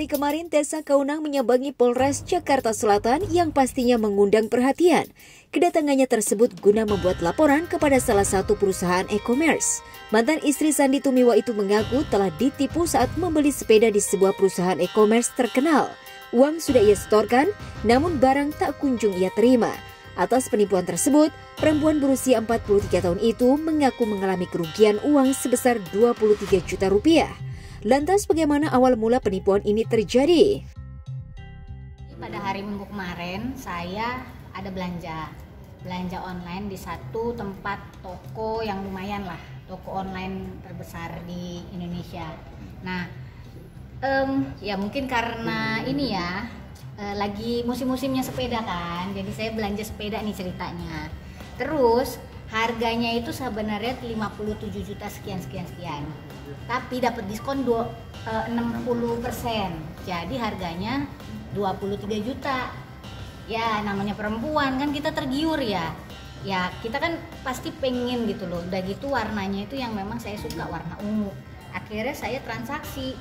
hari kemarin, Tessa Kaunang menyambangi Polres Jakarta Selatan yang pastinya mengundang perhatian. Kedatangannya tersebut guna membuat laporan kepada salah satu perusahaan e-commerce. Mantan istri Sandy Tumiwa itu mengaku telah ditipu saat membeli sepeda di sebuah perusahaan e-commerce terkenal. Uang sudah ia setorkan, namun barang tak kunjung ia terima. Atas penipuan tersebut, perempuan berusia 43 tahun itu mengaku mengalami kerugian uang sebesar 23 juta rupiah. Lantas bagaimana awal mula penipuan ini terjadi? Pada hari Minggu kemarin saya ada belanja online di satu tempat toko yang lumayan lah, toko online terbesar di Indonesia. Nah, ya mungkin karena ini ya lagi musim-musimnya sepeda kan, jadi saya belanja sepeda nih ceritanya. Terus harganya itu sebenarnya 57 juta sekian. Tapi dapat diskon 60%. Jadi harganya 23 juta. Ya namanya perempuan kan kita tergiur ya. Ya kita kan pasti pengen gitu loh. Udah gitu warnanya itu yang memang saya suka, warna ungu. Akhirnya saya transaksi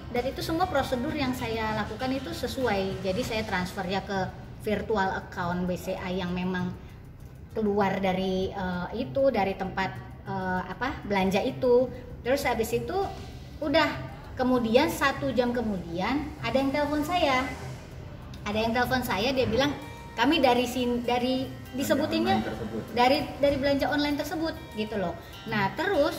dan itu semua prosedur yang saya lakukan itu sesuai. Jadi saya transfer ya ke virtual account BCA yang memang keluar dari dari tempat belanja itu. Terus habis itu udah, kemudian 1 jam kemudian ada yang telepon saya, dia bilang kami dari disebutinnya dari belanja online tersebut gitu loh. Nah terus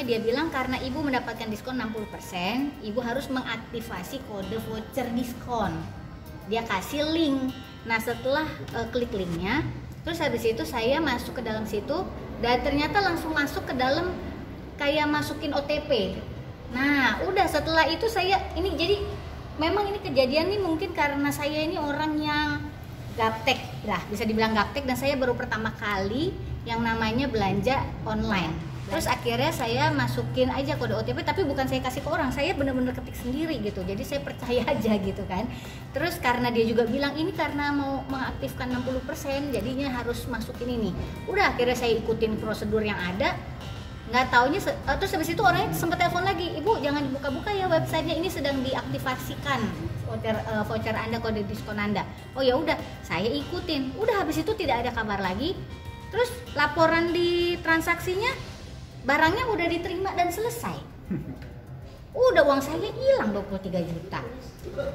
dia bilang karena ibu mendapatkan diskon 60%, ibu harus mengaktifasi kode voucher diskon. Dia kasih link. Nah setelah klik linknya, terus habis itu saya masuk ke dalam situ dan ternyata langsung masuk ke dalam kayak masukin OTP. Nah udah setelah itu saya ini, jadi memang ini kejadian nih mungkin karena saya ini orang yang gaptek lah, bisa dibilang gaptek, dan saya baru pertama kali yang namanya belanja online. Terus akhirnya saya masukin aja kode OTP, tapi bukan saya kasih ke orang, saya bener-bener ketik sendiri gitu. Jadi saya percaya aja gitu kan. Terus karena dia juga bilang ini karena mau mengaktifkan 60%, jadinya harus masukin ini. Udah akhirnya saya ikutin prosedur yang ada. Nggak taunya terus habis itu orangnya sempat telepon lagi, ibu jangan dibuka-buka ya websitenya, ini sedang diaktifasikan voucher Anda, kode diskon Anda. Oh ya udah, saya ikutin. Udah habis itu tidak ada kabar lagi. Terus laporan di transaksinya, barangnya udah diterima dan selesai. Udah uang saya hilang 23 juta.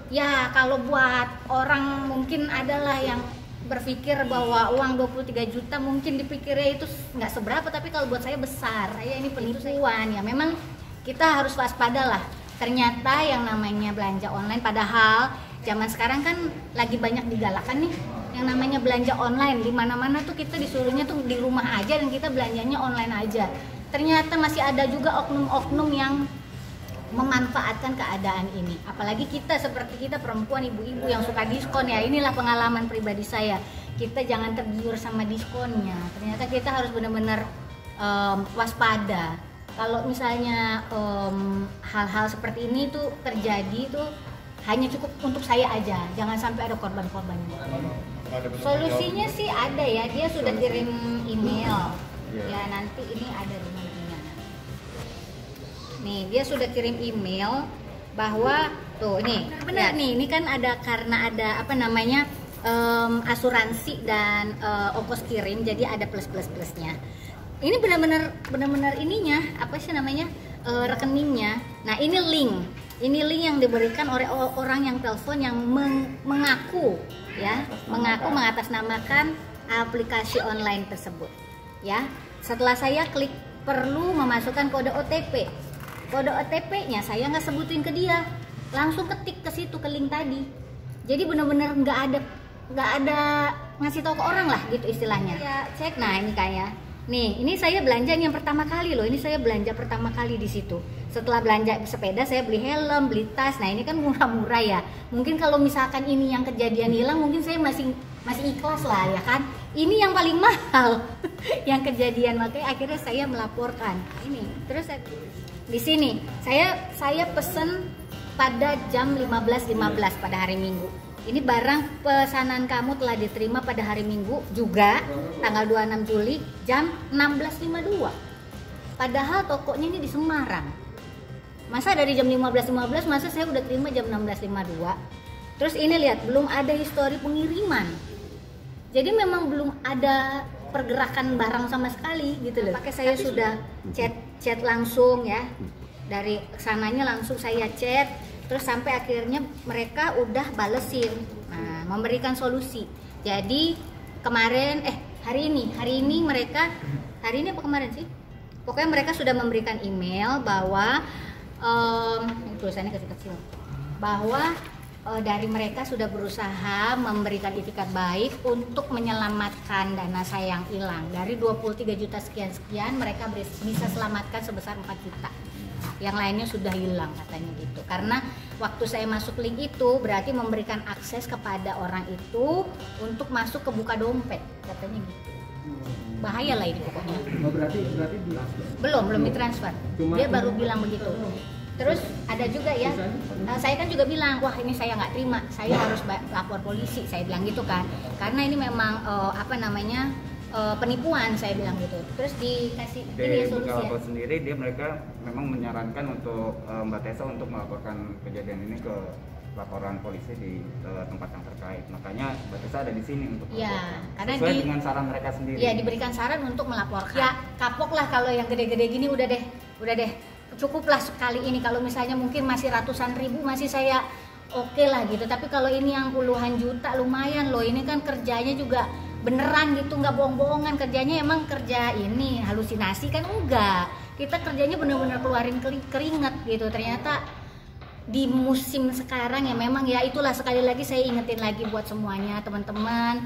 Ya kalau buat orang mungkin adalah yang berpikir bahwa uang 23 juta mungkin dipikirnya itu nggak seberapa, tapi kalau buat saya besar. Saya ini penipuan ya, memang kita harus waspada lah. Ternyata yang namanya belanja online, padahal zaman sekarang kan lagi banyak digalakan nih yang namanya belanja online. Di mana-mana tuh kita disuruhnya tuh di rumah aja dan kita belanjanya online aja. Ternyata masih ada juga oknum-oknum yang memanfaatkan keadaan ini. Apalagi kita seperti kita perempuan, ibu-ibu yang suka diskon ya. Inilah pengalaman pribadi saya. Kita jangan tergiur sama diskonnya. Ternyata kita harus benar-benar waspada. Kalau misalnya hal-hal seperti ini tuh terjadi tuh hanya cukup untuk saya aja. Jangan sampai ada korban-korbannya. Solusinya sih ada ya. Dia sudah kirim email. Ya nanti ini ada di mana. Nih dia sudah kirim email bahwa tuh ini benar nih, ini kan ada karena ada asuransi dan ongkos kirim, jadi ada plus-plusnya. Ini benar-benar ininya rekeningnya. Nah ini link yang diberikan oleh orang yang telepon yang mengaku mengatasnamakan aplikasi online tersebut. Ya, setelah saya klik perlu memasukkan kode OTP. Kode OTP-nya saya nggak sebutin ke dia, langsung ketik ke situ, ke link tadi. Jadi benar-benar nggak ada ngasih tahu ke orang lah gitu istilahnya. Ya cek, nah ini kayak nih, ini saya belanja yang pertama kali loh. Ini saya belanja pertama kali di situ. Setelah belanja sepeda saya beli helm, beli tas. Nah ini kan murah-murah ya. Mungkin kalau misalkan ini yang kejadian hilang, mungkin saya masih ikhlas lah ya kan. Ini yang paling mahal yang kejadian, makanya akhirnya saya melaporkan. Ini terus di sini saya pesen pada jam 15.15 pada hari Minggu. Ini barang pesanan kamu telah diterima pada hari Minggu juga tanggal 26 Juli jam 16.52. Padahal tokonya ini di Semarang. Masa dari jam 15.15 masa saya udah terima jam 16.52. Terus ini lihat, belum ada histori pengiriman. Jadi memang belum ada pergerakan barang sama sekali gitu loh. Pakai saya sudah chat langsung ya. Dari sananya langsung saya chat, terus sampai akhirnya mereka udah balesin. Nah, memberikan solusi. Jadi kemarin hari ini mereka hari ini apa kemarin sih? Pokoknya mereka sudah memberikan email bahwa tulisannya kecil-kecil. Bahwa dari mereka sudah berusaha memberikan itikat baik untuk menyelamatkan dana saya yang hilang. Dari 23 juta sekian mereka bisa selamatkan sebesar 4 juta. Yang lainnya sudah hilang katanya gitu. Karena waktu saya masuk link itu berarti memberikan akses kepada orang itu untuk masuk ke buka dompet katanya gitu. Bahaya lah ini pokoknya. Berarti belum ditransfer. Dia baru bilang begitu. Terus ada juga ya, saya kan juga bilang, wah ini saya nggak terima, saya harus lapor polisi, saya bilang gitu kan, karena ini memang penipuan, saya bilang gitu. Terus dikasih ini ya solusi ya. Sendiri mereka memang menyarankan untuk Mbak Tessa untuk melaporkan kejadian ini ke laporan polisi di tempat yang terkait. Makanya Mbak Tessa ada di sini untuk melaporkan. Karena sesuai dengan saran mereka sendiri. Iya, diberikan saran untuk melaporkan. Ya kapok lah kalau yang gede-gede gini, udah deh. Cukuplah sekali ini. Kalau misalnya mungkin masih ratusan ribu masih saya oke lah gitu, tapi kalau ini yang puluhan juta lumayan loh. Ini kan kerjanya juga beneran gitu, nggak bohong-bohongan. Kerjanya emang kerja ini halusinasi kan, enggak, kita kerjanya bener-bener keluarin keringat gitu. Ternyata di musim sekarang ya memang ya itulah, sekali lagi saya ingetin lagi buat semuanya teman-teman,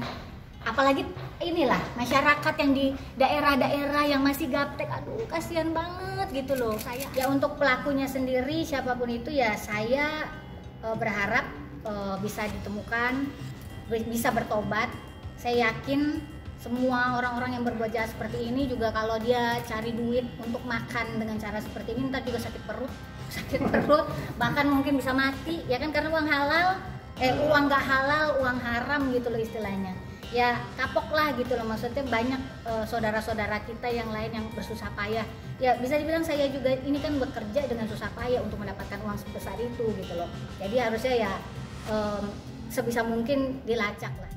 apalagi inilah masyarakat yang di daerah-daerah yang masih gaptek, aduh kasihan banget gitu loh. Saya ya untuk pelakunya sendiri siapapun itu ya saya berharap bisa ditemukan, bisa bertobat. Saya yakin semua orang-orang yang berbuat jahat seperti ini juga kalau dia cari duit untuk makan dengan cara seperti ini ntar juga sakit perut, bahkan mungkin bisa mati ya kan, karena uang halal uang nggak halal, uang haram gitu loh istilahnya. Ya kapok lah gitu loh, maksudnya banyak saudara-saudara kita yang lain yang bersusah payah. Ya bisa dibilang saya juga ini kan bekerja dengan susah payah untuk mendapatkan uang sebesar itu gitu loh. Jadi harusnya ya sebisa mungkin dilacak lah.